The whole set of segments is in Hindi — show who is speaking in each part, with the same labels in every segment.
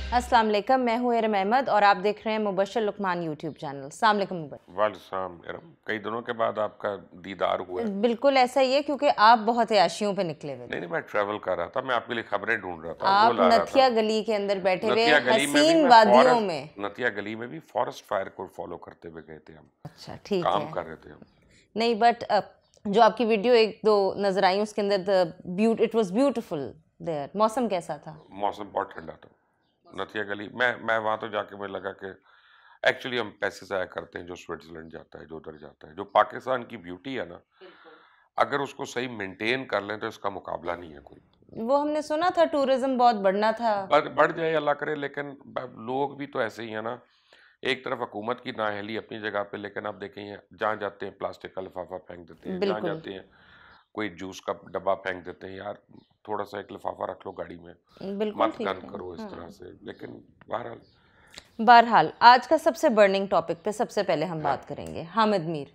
Speaker 1: अस्सलाम वालेकुम, मैं हूँ इरम अहमद और आप देख रहे हैं मुबशर लुकमान यूट्यूब चैनल। अस्सलाम वालेकुम मुबशर।
Speaker 2: वालेकुम इरम, कई दिनों के बाद आपका दीदार हुआ है।
Speaker 1: बिल्कुल ऐसा ही है क्योंकि आप बहुत याशियों पे निकले हुए
Speaker 2: नहीं
Speaker 1: थे।
Speaker 2: नहीं, मैं ट्रैवल कर रहा था, मैं आपके लिए खबरें ढूंढ रहा था, वो
Speaker 1: आप
Speaker 2: ला रहा था।
Speaker 1: नथिया गली के अंदर बैठे हुए
Speaker 2: नतिया गली में भी
Speaker 1: हसीन
Speaker 2: मैं
Speaker 1: वादियों
Speaker 2: फॉरेस्ट
Speaker 1: में।
Speaker 2: नतिया गली में भी फॉरेस्ट फायर को फॉलो करते हुए गए थे हम।
Speaker 1: अच्छा ठीक
Speaker 2: काम
Speaker 1: है।
Speaker 2: कर रहे थे हम।
Speaker 1: नहीं बट जो आपकी वीडियो एक दो नजर आई उसके अंदर इट वाज ब्यूटीफुल देयर। मौसम कैसा था?
Speaker 2: मौसम बहुत ठंडा था। नतिया गली मैं वहां तो जाके मुझे लगा कि एक्चुअली हम पैसे जाया करते हैं जो स्विट्जरलैंड जाता है, जो उधर जाता है, जो पाकिस्तान की ब्यूटी है ना, अगर उसको सही मेंटेन कर लें तो इसका मुकाबला नहीं है कोई।
Speaker 1: वो हमने सुना था टूरिज्म बहुत बढ़ना था।
Speaker 2: बढ़ जाए अल्लाह करे, लेकिन लोग भी तो ऐसे ही है ना। एक तरफ हुकूमत की नाअहली अपनी जगह पे, लेकिन आप देखें जहाँ जाते हैं प्लास्टिक का लिफाफा फेंक देते हैं, जहाँ
Speaker 1: बिल्कुल
Speaker 2: जाते हैं कोई जूस का डब्बा फेंक देते हैं। यार थोड़ा सा एक लिफाफा रख लो गाड़ी में,
Speaker 1: बिल्कुल
Speaker 2: मत
Speaker 1: ठीक
Speaker 2: गंद
Speaker 1: है।
Speaker 2: करो इस तरह
Speaker 1: हाँ,
Speaker 2: से। लेकिन बहरहाल
Speaker 1: बहरहाल आज का सबसे बर्निंग टॉपिक पे सबसे पहले हम
Speaker 2: हाँ,
Speaker 1: बात करेंगे हामिद मीर।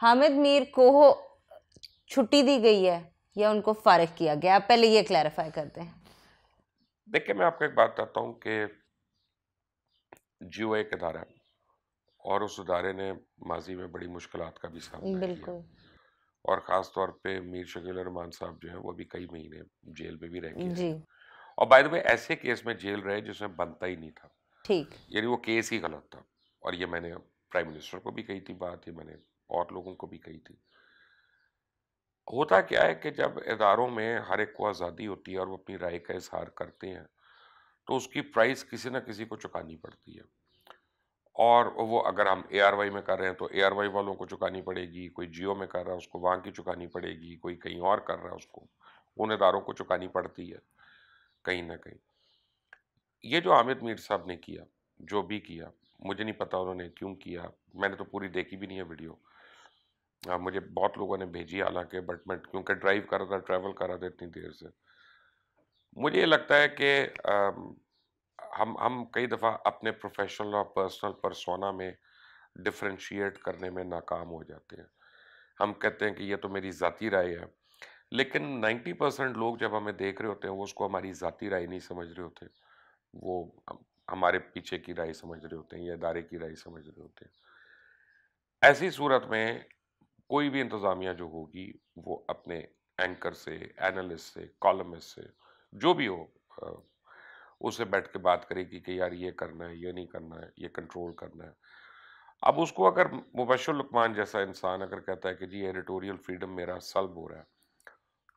Speaker 1: हामिद मीर को छुट्टी दी गई है या उनको फारिग किया गया? आप पहले ये क्लैरिफाई करते हैं।
Speaker 2: देखिए मैं आपको एक बात बताता हूँ कि जियो एक इदारा है, और उस इदारे ने माजी में बड़ी मुश्किलात का भी सामना किया,
Speaker 1: बिल्कुल
Speaker 2: और ख़ास तौर पे मीर शकील रहमान साहब जो हैं वो भी कई महीने जेल में भी रह के आए
Speaker 1: जी।
Speaker 2: हैं। और बाय द वे ऐसे केस में जेल रहे जिसमें बनता ही नहीं था,
Speaker 1: ठीक।
Speaker 2: यानी वो केस ही गलत था। और ये मैंने प्राइम मिनिस्टर को भी कही थी बात, ये मैंने और लोगों को भी कही थी। होता क्या है कि जब इदारों में हर एक को आज़ादी होती है और वो अपनी राय का इजहार करते हैं, तो उसकी प्राइस किसी ना किसी को चुकानी पड़ती है। और वो अगर हम एआरवाई में कर रहे हैं तो एआरवाई वालों को चुकानी पड़ेगी, कोई जियो में कर रहा है उसको वहाँ की चुकानी पड़ेगी, कोई कहीं और कर रहा है उसको उन इदारों को चुकानी पड़ती है कहीं ना कहीं। ये जो हामिद मीर साहब ने किया, जो भी किया, मुझे नहीं पता उन्होंने क्यों किया। मैंने तो पूरी देखी भी नहीं है वीडियो। मुझे बहुत लोगों ने भेजी हालांकि, बट मैं क्योंकि ड्राइव कर रहा था, ट्रैवल कर रहा था इतनी देर से, मुझे ये लगता है कि हम कई दफ़ा अपने प्रोफेशनल और पर्सनल पर्सोना में डिफरेंशिएट करने में नाकाम हो जाते हैं। हम कहते हैं कि ये तो मेरी ज़ाती राय है, लेकिन 90% लोग जब हमें देख रहे होते हैं वो उसको हमारी ज़ाती राय नहीं समझ रहे होते, वो हमारे पीछे की राय समझ रहे होते हैं या इदारे की राय समझ रहे होते हैं। ऐसी सूरत में कोई भी इंतज़ामिया जो होगी वो अपने एंकर से, एनालिस्ट से, कॉलमिस्ट से, जो भी हो, अ, उससे बैठ के बात करेगी कि यार ये करना है, ये नहीं करना है, ये कंट्रोल करना है। अब उसको अगर मुबश्शिर लुकमान जैसा इंसान अगर कहता है कि जी एडिटोरियल फ्रीडम मेरा सल्ब हो रहा है,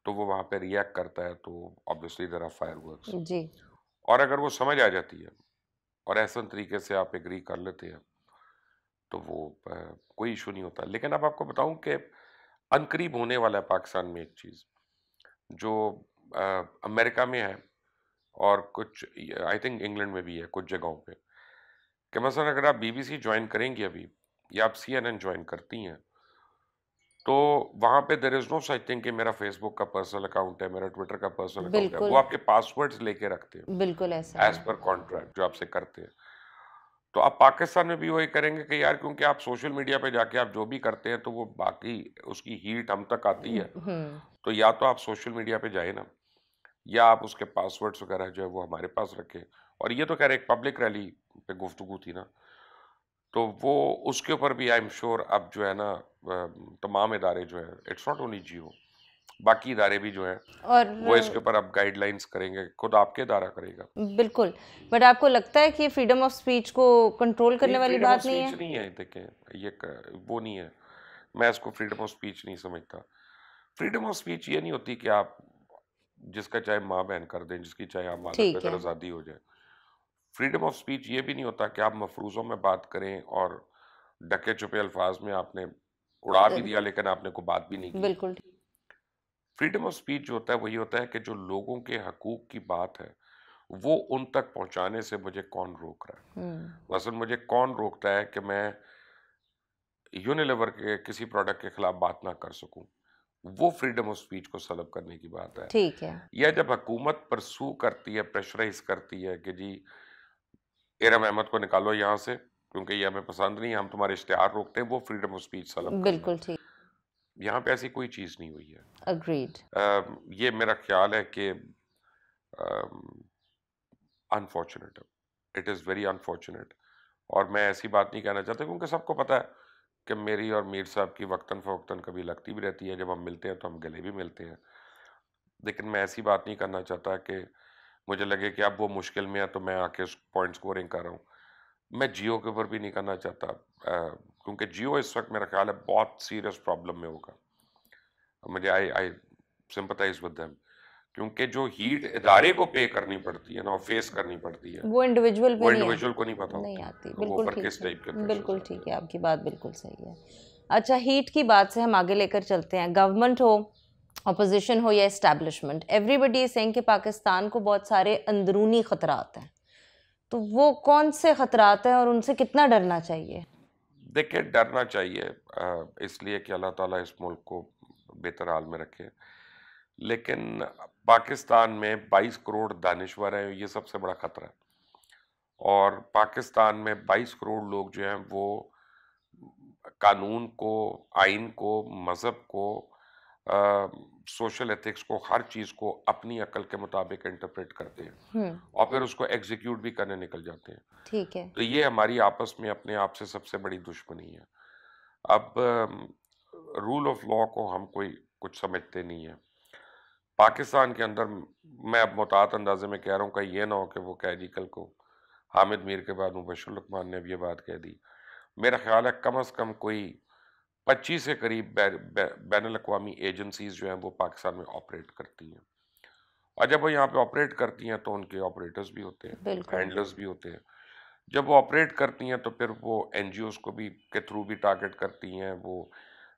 Speaker 2: तो वो वहाँ पे रिएक्ट करता है, तो ऑब्वियसली देयर आर फायरवर्क्स।
Speaker 1: जी।
Speaker 2: और अगर वो समझ आ जाती है और ऐसा तरीके से आप एग्री कर लेते हैं, तो वो कोई इशू नहीं होता। लेकिन अब आपको बताऊं कि अनकरीब होने वाला है पाकिस्तान में एक चीज़ जो अ, अमेरिका में है, और कुछ आई थिंक इंग्लैंड में भी है कुछ जगहों पे, कि मसलन अगर आप बीबीसी ज्वाइन करेंगी अभी, या आप सीएनएन ज्वाइन करती हैं, तो वहाँ पे there is no such thing कि मेरा फेसबुक का पर्सनल अकाउंट है, मेरा ट्विटर का पर्सनल अकाउंट है। वो
Speaker 1: बिल्कुल
Speaker 2: आपके पासवर्ड्स लेके रखते हैं
Speaker 1: बिल्कुल ऐसा ही
Speaker 2: एज
Speaker 1: है।
Speaker 2: पर कॉन्ट्रैक्ट जो आपसे करते हैं। तो आप पाकिस्तान में भी वही करेंगे कि यार क्योंकि आप सोशल मीडिया पे जाके आप जो भी करते हैं तो वो बाकी उसकी हीट हम तक आती है। तो या तो आप सोशल मीडिया पे जाए ना, या आप उसके पासवर्ड्स वगैरह जो है वो हमारे पास रखें। और ये तो खैर एक पब्लिक रैली पे गुफ्तगू थी ना, तो वो उसके ऊपर भी आई एम श्योर अब जो है ना, तमाम इदारे जो है, इट्स नॉट ओनली जियो, बाकी इदारे भी जो हैं
Speaker 1: और
Speaker 2: वो इसके ऊपर अब गाइडलाइंस करेंगे, खुद आपके इदारा करेगा।
Speaker 1: बिल्कुल। बट आपको लगता है कि ये फ्रीडम ऑफ स्पीच को कंट्रोल
Speaker 2: नहीं,
Speaker 1: करने वाली
Speaker 2: फ्रीडम ऑफ
Speaker 1: बात नहीं
Speaker 2: स्पीच
Speaker 1: है?
Speaker 2: नहीं है, देखें वो नहीं है। मैं इसको फ्रीडम ऑफ स्पीच नहीं समझता। फ्रीडम ऑफ स्पीच ये नहीं होती कि आप जिसका चाहे माँ बहन कर दें, जिसकी चाहे आप मादर
Speaker 1: ठीक
Speaker 2: पितर
Speaker 1: है।
Speaker 2: आज़ादी हो जाए। फ्रीडम ऑफ स्पीच ये भी नहीं होता कि आप मफरूज़ों में बात करें और ढके छुपे अल्फाज में आपने उड़ा भी दिया लेकिन आपने कोई बात भी नहीं की।
Speaker 1: बिल्कुल ठीक।
Speaker 2: फ्रीडम ऑफ स्पीच जो होता है वही होता है कि जो लोगों के हकूक की बात है वो उन तक पहुंचाने से मुझे कौन रोक रहा है। मसलन मुझे कौन रोकता है कि मैं यूनिलीवर के किसी प्रोडक्ट के खिलाफ बात ना कर सकूं। वो फ्रीडम ऑफ स्पीच को सलब करने की बात है।
Speaker 1: ठीक है।
Speaker 2: या जब हुकूमत परसू करती है, प्रेशराइज करती है कि जी इरम अहमद को निकालो यहाँ से क्योंकि ये हमें पसंद नहीं है, हम तुम्हारे इश्तिहार रोकते हैं, वो फ्रीडम ऑफ स्पीच सलब करना है।
Speaker 1: बिल्कुल ठीक।
Speaker 2: यहाँ पे ऐसी कोई चीज़ नहीं हुई है।
Speaker 1: अग्रीड।
Speaker 2: ये मेरा ख्याल है कि अनफॉर्चुनेट है। It is very unfortunate. और मैं ऐसी बात नहीं कहना चाहता क्योंकि सबको पता है कि मेरी और मीर साहब की वक्तन फ़वक्तन कभी लगती भी रहती है, जब हम मिलते हैं तो हम गले भी मिलते हैं। लेकिन मैं ऐसी बात नहीं करना चाहता कि मुझे लगे कि अब वो मुश्किल में है तो मैं आके पॉइंट स्कोरिंग कर रहा हूँ। मैं जियो के ऊपर भी नहीं करना चाहता, क्योंकि जियो इस वक्त मेरा ख्याल है बहुत सीरियस प्रॉब्लम में होगा। मुझे आई आई सिंपथाइज विद देम, क्योंकि जो हीट इदारे को पे करनी पड़ती है ना और फेस करनी पड़ती है,
Speaker 1: वो इंडिविजुअल
Speaker 2: वो
Speaker 1: पे नहीं
Speaker 2: इंडिविजुअल को नहीं पता
Speaker 1: नहीं
Speaker 2: होती
Speaker 1: आती।
Speaker 2: वो
Speaker 1: बिल्कुल
Speaker 2: ऊपर
Speaker 1: ठीक
Speaker 2: किस
Speaker 1: है,
Speaker 2: टाइप के प्रेशर्स
Speaker 1: बिल्कुल
Speaker 2: आते
Speaker 1: ठीक
Speaker 2: हैं।
Speaker 1: है, आपकी बात बिल्कुल सही है। अच्छा, हीट की बात से हम आगे लेकर चलते हैं। गवर्नमेंट हो, अपोजिशन हो या एस्टैब्लिशमेंट, एवरीबडी इज सेइंग कि पाकिस्तान को बहुत सारे अंदरूनी खतरात हैं। तो वो कौन से खतरात हैं और उनसे कितना डरना चाहिए?
Speaker 2: देखिए, डरना चाहिए इसलिए कि अल्लाह ताला इस मुल्क को बेहतर हाल में रखे। लेकिन पाकिस्तान में 22 करोड़ दानिशवर हैं, ये सबसे बड़ा खतरा है। और पाकिस्तान में 22 करोड़ लोग जो हैं वो कानून को, आइन को, मज़हब को, सोशल एथिक्स को, हर चीज़ को अपनी अकल के मुताबिक इंटरप्रेट करते हैं और फिर उसको एग्जीक्यूट भी करने निकल जाते हैं।
Speaker 1: ठीक है।
Speaker 2: तो ये हमारी आपस में अपने आप से सबसे बड़ी दुश्मनी है। अब रूल ऑफ लॉ को हम कोई कुछ समझते नहीं है पाकिस्तान के अंदर। मैं अब मुतात अंदाजे में कह रहा हूँ, कहीं ये ना हो कि वो कह जी कल को हामिद मीर के बाद मुबश्शिर लुकमान ने भी ये बात कह दी। मेरा ख्याल है कम से कम कोई 25 के करीब बैनुल अक़वामी एजेंसीज जो हैं वो पाकिस्तान में ऑपरेट करती हैं। और जब वो यहाँ पे ऑपरेट करती हैं तो उनके ऑपरेटर्स भी होते हैं,
Speaker 1: बिल्कुल।
Speaker 2: हैंडलर्स भी होते हैं। जब वो ऑपरेट करती हैं तो फिर वो एनजीओज को भी के थ्रू भी टारगेट करती हैं, वो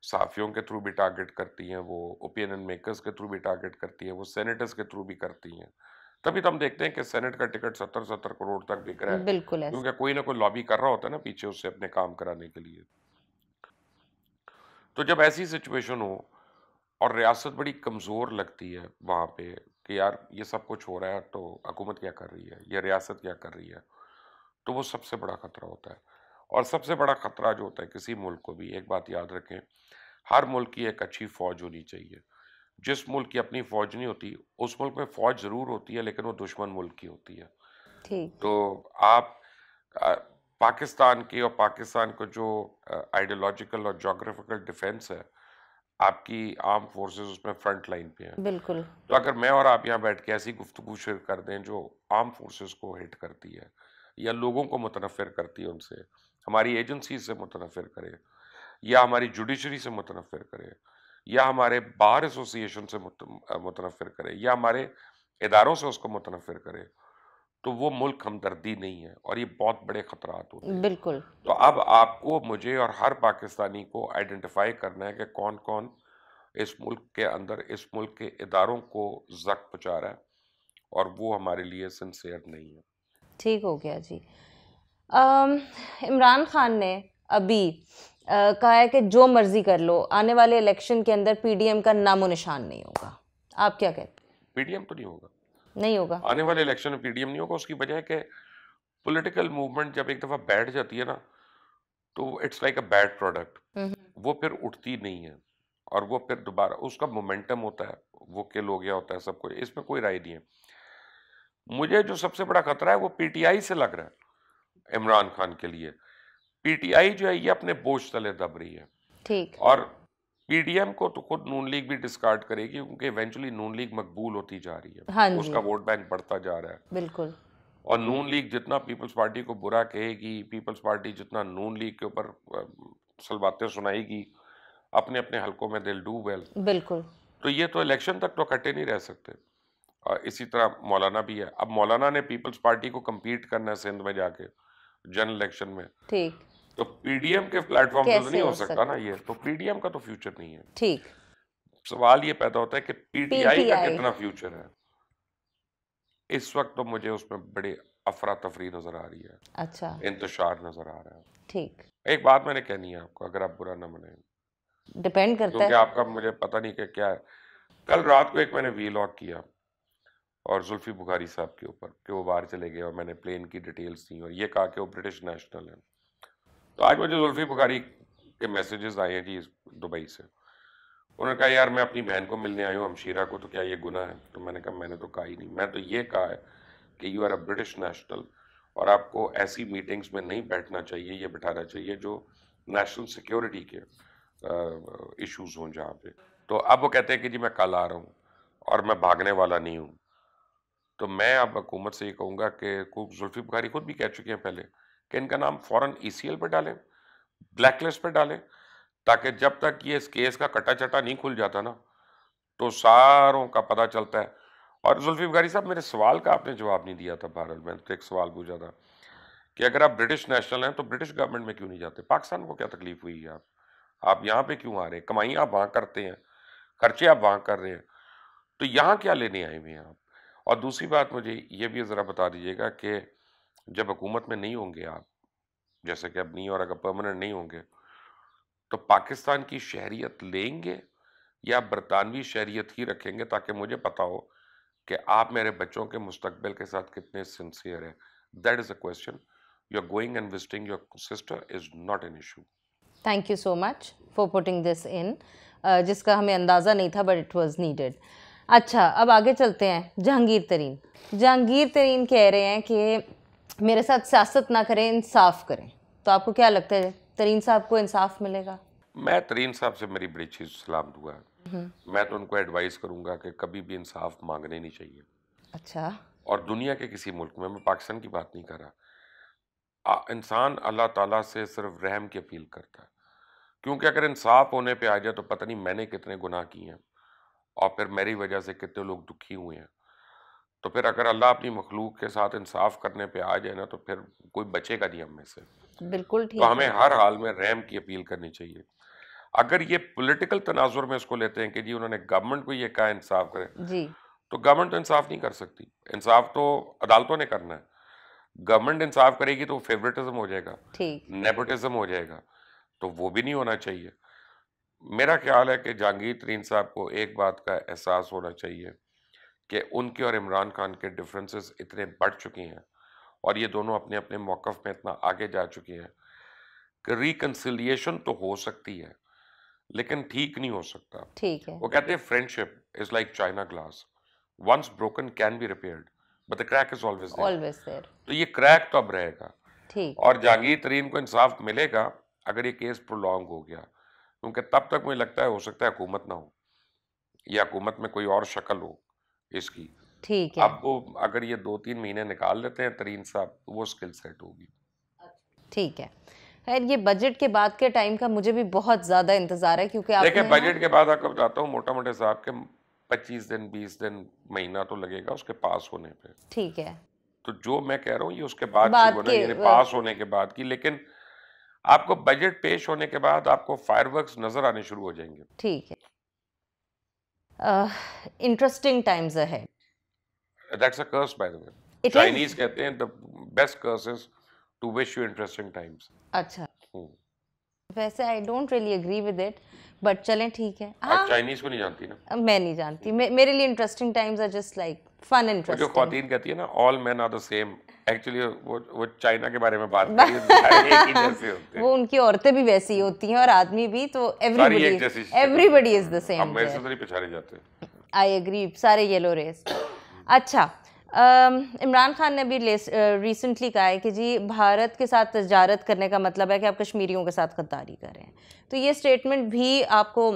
Speaker 2: सहाफ़ियों के थ्रू भी टारगेट करती हैं, वो ओपिनियन मेकर्स के थ्रू भी टारगेट करती हैं, वो सेनेटर्स के थ्रू भी करती हैं। तभी तो हम देखते हैं कि सेनेट का टिकट 70-70 करोड़ तक बिक रहा है,
Speaker 1: बिल्कुल ऐसा।
Speaker 2: क्योंकि कोई ना कोई लॉबी कर रहा होता है ना पीछे उससे अपने काम कराने के लिए। तो जब ऐसी सिचुएशन हो और रियासत बड़ी कमज़ोर लगती है वहाँ पे कि यार ये सब कुछ हो रहा है तो हुकूमत क्या कर रही है, ये रियासत क्या कर रही है, तो वो सबसे बड़ा खतरा होता है। और सबसे बड़ा खतरा जो होता है किसी मुल्क को भी, एक बात याद रखें, हर मुल्क की एक अच्छी फौज होनी चाहिए। जिस मुल्क की अपनी फौज नहीं होती, उस मुल्क में फौज जरूर होती है लेकिन वो दुश्मन मुल्क की होती है।
Speaker 1: ठीक।
Speaker 2: तो आप अ, पाकिस्तान की और पाकिस्तान को जो आइडियोलॉजिकल और जोग्राफिकल डिफेंस है, आपकी आर्म फोर्सेस उसमें फ्रंट लाइन पे हैं।
Speaker 1: बिल्कुल।
Speaker 2: तो अगर मैं और आप यहाँ बैठ के ऐसी गुफ्तगू शेयर कर दें जो आर्म फोर्सेस को हिट करती है या लोगों को मुतनफ़िर करती है उनसे, हमारी एजेंसी से मुतनफ़िर करे या हमारी जुडिशरी से मुतनफ़िर करे या हमारे बार एसोसिएशन से मुतनफ़िर करे या हमारे इदारों से उसको मुतनफ़िर करे, तो वो मुल्क हमदर्दी नहीं है और ये बहुत बड़े ख़तरात होते हैं।
Speaker 1: बिल्कुल।
Speaker 2: तो अब आपको, मुझे और हर पाकिस्तानी को आइडेंटिफ़ाई करना है कि कौन-कौन इस मुल्क के अंदर, इस मुल्क के इदारों को ज़ख्म पहुँचा रहा है और वो हमारे लिए सिंसियर नहीं है।
Speaker 1: ठीक हो गया जी। इमरान खान ने अभी कहा है कि जो मर्जी कर लो, आने वाले इलेक्शन के अंदर पीडीएम का नामो निशान नहीं होगा। आप क्या कहते
Speaker 2: पीडीएम तो नहीं होगा।
Speaker 1: हैं? नहीं होगा।
Speaker 2: आने वाले इलेक्शन में पीडीएम नहीं होगा। उसकी वजह है कि पॉलिटिकल मूवमेंट जब एक दफ़ा बैठ जाती है ना, तो it's like a bad product. वो फिर उठती नहीं है और वो फिर दोबारा उसका मोमेंटम होता है, वो किल हो गया होता है सब कुछ, इसमें कोई राय नहीं है। मुझे जो सबसे बड़ा खतरा है वो पीटीआई से लग रहा है इमरान खान के लिए। पीटीआई जो है ये अपने बोझ तले दब रही है
Speaker 1: ठीक।
Speaker 2: और पीडीएम को तो खुद नून लीग भी डिस्कार्ड करेगी क्योंकि इवेंचुअली नून लीग मकबूल होती जा रही है,
Speaker 1: हाँ जी।
Speaker 2: उसका वोट बैंक बढ़ता जा रहा है।
Speaker 1: बिल्कुल।
Speaker 2: और नून लीग जितना पीपल्स पार्टी को बुरा कहेगी, पीपल्स पार्टी जितना नून लीग के ऊपर सलबातें सुनाएगी, अपने अपने हलकों में दिल डू वेल।
Speaker 1: बिल्कुल।
Speaker 2: तो ये तो इलेक्शन तक तो इकट्ठे नहीं रह सकते। और इसी तरह मौलाना भी है। अब मौलाना ने पीपल्स पार्टी को compete करना है सिंध में जाके जनरल इलेक्शन में,
Speaker 1: ठीक।
Speaker 2: तो पीडीएम के प्लेटफॉर्म से तो
Speaker 1: कैसे
Speaker 2: नहीं हो
Speaker 1: हो
Speaker 2: सकता
Speaker 1: सकता?
Speaker 2: ना ये, तो पीडीएम का तो फ्यूचर नहीं है।
Speaker 1: ठीक।
Speaker 2: सवाल ये पैदा होता है कि पीटीआई का
Speaker 1: पीटीआई।
Speaker 2: कितना फ्यूचर है। इस वक्त तो मुझे उसमें बड़ी अफरा तफरी नजर आ रही है,
Speaker 1: अच्छा।
Speaker 2: इंतशार नजर आ रहा है।
Speaker 1: ठीक।
Speaker 2: एक बात मैंने कहनी है आपको, अगर आप बुरा ना माने,
Speaker 1: डिपेंड करता
Speaker 2: क्योंकि
Speaker 1: है।
Speaker 2: आपका मुझे पता नहीं कि क्या है। कल रात को एक मैंने वीलॉग किया और जुल्फी बुखारी साहब के ऊपर कि वो बाहर चले गए और मैंने प्लेन की डिटेल्स दी और ये कहा कि वो ब्रिटिश नेशनल है। तो आज मुझे जुल्फी बुखारी के मैसेजेस आए हैं जी दुबई से। उन्होंने कहा यार मैं अपनी बहन को मिलने आया हूँ हमशीरा को, तो क्या ये गुनाह है? तो मैंने कहा मैंने तो कहा ही नहीं, मैं तो ये कहा है कि you are a British national और आपको ऐसी मीटिंग्स में नहीं बैठना चाहिए, ये बिठाना चाहिए जो नेशनल सिक्योरिटी के इश्यूज हों जहाँ पे। तो अब वो कहते हैं कि जी मैं कल आ रहा हूँ और मैं भागने वाला नहीं हूँ। तो मैं अब हुकूमत से ये कहूँगा कि जुल्फी बुखारी खुद भी कह चुके हैं पहले कि इनका नाम फौरन ईसीएल पे डालें, ब्लैक लिस्ट पे डालें, ताकि जब तक ये इस केस का कटा चटा नहीं खुल जाता ना, तो सारों का पता चलता है। और जुल्फी बुखारी साहब, मेरे सवाल का आपने जवाब नहीं दिया था बहरहाल, मैंने तो एक सवाल पूछा था कि अगर आप ब्रिटिश नेशनल हैं तो ब्रिटिश गवर्नमेंट में क्यों नहीं जाते? पाकिस्तान को क्या तकलीफ हुई है? आप यहाँ पे क्यों आ रहे हैं? कमाई आप वहाँ करते हैं, खर्चे आप वहाँ कर रहे हैं, तो यहाँ क्या लेने आए हुए हैं आप? और दूसरी बात मुझे ये भी ज़रा बता दीजिएगा कि जब हुकूमत में नहीं होंगे आप, जैसे कि अब नहीं, और अगर परमानेंट नहीं होंगे, तो पाकिस्तान की शहरियत लेंगे या बरतानवी शहरियत ही रखेंगे, ताकि मुझे पता हो कि आप मेरे बच्चों के मुस्तकबिल के साथ कितने सिंसियर हैं? That is a question. You are going and visiting your sister is not an issue.
Speaker 1: Thank you so much for putting this in, जिसका हमें अंदाज़ा नहीं था बट इट वाज नीडेड। अच्छा, अब आगे चलते हैं। जहांगीर तरीन, जहांगीर तरीन कह रहे हैं कि मेरे साथ सियासत ना करें, इंसाफ करें। तो आपको क्या लगता है तरीन साहब को इंसाफ मिलेगा?
Speaker 2: मैं तरीन साहब से मेरी बड़ी चीज़ सलाम दुआ है। मैं तो उनको एडवाइस करूंगा कि कभी भी इंसाफ मांगने नहीं चाहिए।
Speaker 1: अच्छा।
Speaker 2: और दुनिया के किसी मुल्क में, मैं पाकिस्तान की बात नहीं कर रहा, इंसान अल्लाह ताला से सिर्फ रहम की अपील करता है, क्योंकि अगर इंसाफ होने पे आ जाए तो पता नहीं मैंने कितने गुनाह किए हैं और फिर मेरी वजह से कितने लोग दुखी हुए हैं। तो फिर अगर अल्लाह अपनी मखलूक के साथ इंसाफ करने पे आ जाए ना, तो फिर कोई बचेगा नहीं हम में से।
Speaker 1: बिल्कुल
Speaker 2: तो
Speaker 1: ठीक
Speaker 2: हमें
Speaker 1: है।
Speaker 2: हर हाल में रहम की अपील करनी चाहिए। अगर ये पॉलिटिकल तनाजुर में इसको लेते हैं कि जी उन्होंने गवर्नमेंट को ये कहा इंसाफ करें,
Speaker 1: जी।
Speaker 2: तो गवर्नमेंट तो इंसाफ नहीं कर सकती। इंसाफ तो अदालतों ने करना है। गवर्नमेंट इंसाफ करेगी तो फेवरेटिज्म हो जाएगा,
Speaker 1: ठीक।
Speaker 2: नेपोटिज्म हो जाएगा, तो वो भी नहीं होना चाहिए। मेरा ख्याल है कि जहांगीर तरीन साहब को एक बात का एहसास होना चाहिए कि उनके और इमरान खान के डिफरेंसेस इतने बढ़ चुके हैं और ये दोनों अपने अपने मौक़िफ़ में इतना आगे जा चुके हैं कि रिकंसिलिएशन तो हो सकती है, लेकिन ठीक नहीं हो सकता।
Speaker 1: ठीक है।
Speaker 2: वो कहते हैं friendship is like china glass, once broken can be repaired but the crack is always there.
Speaker 1: Always there.
Speaker 2: तो ये क्रैक तो अब रहेगा।
Speaker 1: ठीक।
Speaker 2: और जहांगीर तरीन को इंसाफ मिलेगा अगर ये केस प्रोलॉन्ग हो गया, क्योंकि तब तक मुझे लगता है हो सकता है हुकूमत ना हो या हुकूमत में कोई और शक्ल हो इसकी।
Speaker 1: ठीक है।
Speaker 2: अब वो अगर ये 2-3 महीने निकाल लेते हैं तरीन साहब, तो वो स्किल सेट होगी।
Speaker 1: ठीक है। खैर, ये बजट के बाद के टाइम का मुझे भी बहुत ज़्यादा इंतज़ार है, क्योंकि
Speaker 2: देखिए,
Speaker 1: आपने ना
Speaker 2: बजट के बाद आपको बताता हूँ, मोटा मोटे हिसाब के 25 दिन 20 दिन महीना तो लगेगा उसके पास होने पे।
Speaker 1: ठीक है।
Speaker 2: तो जो मैं कह रहा हूँ ये उसके बाद शुरू
Speaker 1: बात
Speaker 2: होना,
Speaker 1: के
Speaker 2: यानी पास होने के बाद की। लेकिन आपको बजट पेश होने के बाद आपको फायरवर्क्स नजर आने शुरू हो जाएंगे।
Speaker 1: ठीक है। Interesting times ahead.
Speaker 2: That's a curse by the way.
Speaker 1: It
Speaker 2: Chinese
Speaker 1: is.
Speaker 2: कहते हैं the best curse is to wish you interesting times.
Speaker 1: अच्छा, वैसे I don't really agree with it, but चलें ठीक है।
Speaker 2: आप
Speaker 1: हाँ,
Speaker 2: चाइनीज को नहीं जानती ना?
Speaker 1: मैं नहीं जानती। मेरे लिए interesting times are just like fun
Speaker 2: वो जो
Speaker 1: इंटरेस्टिंग।
Speaker 2: ख्वातीन कहती है ना all man are the same, actually वो चाइना के बारे में बात कर रही है, सारे एक ही जैसे होते हैं।
Speaker 1: वो उनकी औरतें भी वैसी ही होती हैं और आदमी भी, तो
Speaker 2: सारी एक जैसी शक्ल
Speaker 1: एवरीबडी
Speaker 2: होती
Speaker 1: इज द
Speaker 2: है।
Speaker 1: सेम।
Speaker 2: अब मेरे से तो नहीं पहचाने जाते।
Speaker 1: आई एग्री, सारे येलो रेस। अच्छा, इमरान खान ने भी रिसेंटली कहा है कि जी भारत के साथ तजारत करने का मतलब है कि आप कश्मीरियों के साथ गद्दारी कर रहे हैं। तो ये स्टेटमेंट भी आपको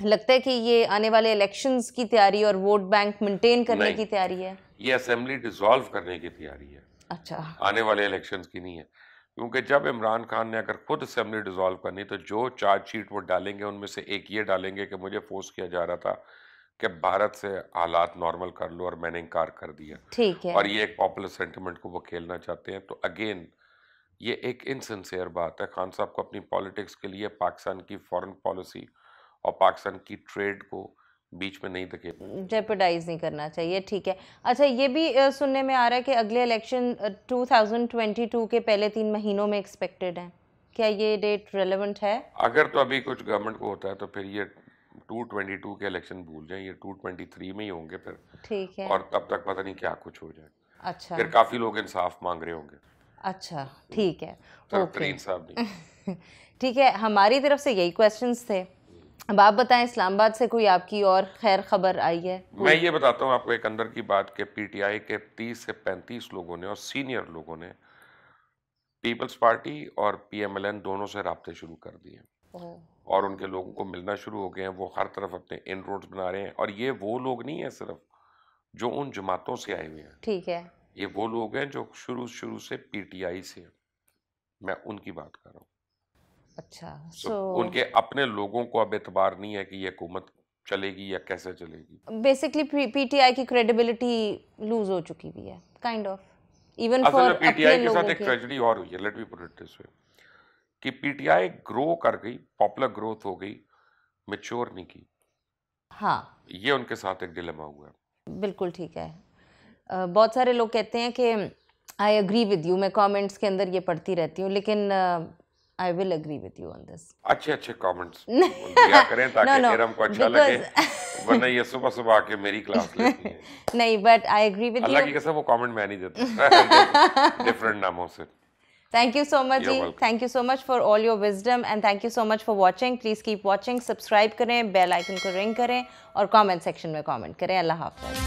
Speaker 1: लगता है कि ये आने वाले इलेक्शंस की तैयारी और वोट बैंक मेंटेन करने
Speaker 2: नहीं,
Speaker 1: की तैयारी है?
Speaker 2: ये असेंबली डिसॉल्व करने की तैयारी है,
Speaker 1: अच्छा।
Speaker 2: आने वाले इलेक्शंस की नहीं है। क्योंकि जब इमरान खान ने अगर खुद असेंबली डिसॉल्व करनी, तो जो चार्जशीट वो डालेंगे उनमें से एक ये डालेंगे कि मुझे फोर्स किया जा रहा था कि भारत से हालात नॉर्मल कर लो और मैंने इनकार कर दिया।
Speaker 1: ठीक है।
Speaker 2: और ये एक पॉपुलर सेंटिमेंट को वो खेलना चाहते हैं। तो अगेन ये एक इनसिंसियर बात है। खान साहब को अपनी पॉलिटिक्स के लिए पाकिस्तान की फॉरेन पॉलिसी और पाकिस्तान की ट्रेड को बीच में नहीं धकेलना,
Speaker 1: जेपरडाइज नहीं करना चाहिए। ठीक है। अच्छा, ये भी सुनने में आ रहा है कि अगले इलेक्शन 2022 के पहले 3 महीनों में एक्सपेक्टेड है। क्या ये डेट रेलेवेंट है?
Speaker 2: अगर तो अभी कुछ गवर्नमेंट को होता है तो फिर ये 222 के इलेक्शन भूल जाएं, ये 223 में ही होंगे फिर।
Speaker 1: ठीक है।
Speaker 2: और तब तक पता नहीं क्या कुछ हो जाए।
Speaker 1: अच्छा।
Speaker 2: फिर काफी लोग इंसाफ मांग रहे होंगे।
Speaker 1: अच्छा, ठीक है।
Speaker 2: सिर्फ
Speaker 1: ओके।
Speaker 2: तरीन साहब नहीं।
Speaker 1: ठीक है, हमारी तरफ से यही क्वेश्चंस थे। अब आप बताएं, इस्लामाबाद से कोई आपकी और खैर खबर आई है?
Speaker 2: मैं ये बताता हूँ आपको एक अंदर की बात कि पीटीआई के 30 से 35 लोगों ने और सीनियर लोगों ने पीपल्स पार्टी और पीएमएलएन दोनों से राब्ते शुरू कर दिए और उनके लोगों को मिलना शुरू हो गए हैं। वो हर तरफ अपने इनरोड्स बना रहे हैं और ये वो लोग नहीं है सिर्फ जो उन जमातों से आए हुए हैं,
Speaker 1: ठीक है,
Speaker 2: ये वो लोग हैं जो शुरू से पीटीआई से हैं। मैं उनकी बात कर रहा हूँ।
Speaker 1: अच्छा,
Speaker 2: So, उनके अपने लोगों को अब एतबार नहीं है कि ये हुकूमत चलेगी या कैसे चलेगी।
Speaker 1: बेसिकली पीटीआई की क्रेडिबिलिटी लूज हो चुकी हुई है, काइंड ऑफ, इवन
Speaker 2: असल
Speaker 1: फॉर
Speaker 2: में पीटीआई
Speaker 1: अपने
Speaker 2: के साथ
Speaker 1: लोगों
Speaker 2: एक
Speaker 1: की।
Speaker 2: ट्रेजेडी और हुई है, let me put it this way, कि पीटीआई ग्रो कर गई, पॉपुलर ग्रोथ हो गई, मैच्योर नहीं की।
Speaker 1: हाँ,
Speaker 2: ये उनके साथ एक डिलेमा हुआ है।
Speaker 1: बिल्कुल ठीक है। बहुत सारे लोग कहते हैं कि आई एग्री विद यू, मैं कमेंट्स के अंदर ये पढ़ती रहती हूँ, लेकिन I will agree with you on this.
Speaker 2: अच्छे कमेंट्स दिया करें ताकि
Speaker 1: No,
Speaker 2: इरम को अच्छा लगे, वरना ये सुबह आके मेरी क्लास लेती है।
Speaker 1: नहीं, but I agree with
Speaker 2: Allah
Speaker 1: you.
Speaker 2: की कसम वो कमेंट मैं नहीं देता डिफरेंट नामों से।
Speaker 1: Thank you so much
Speaker 2: You're
Speaker 1: जी,
Speaker 2: welcome.
Speaker 1: thank you so much for all your wisdom and thank you so much for watching. Please keep watching, subscribe करें, बेल आइकन को रिंग करें और comment section में comment करें। अल्लाह हाफ़िज़।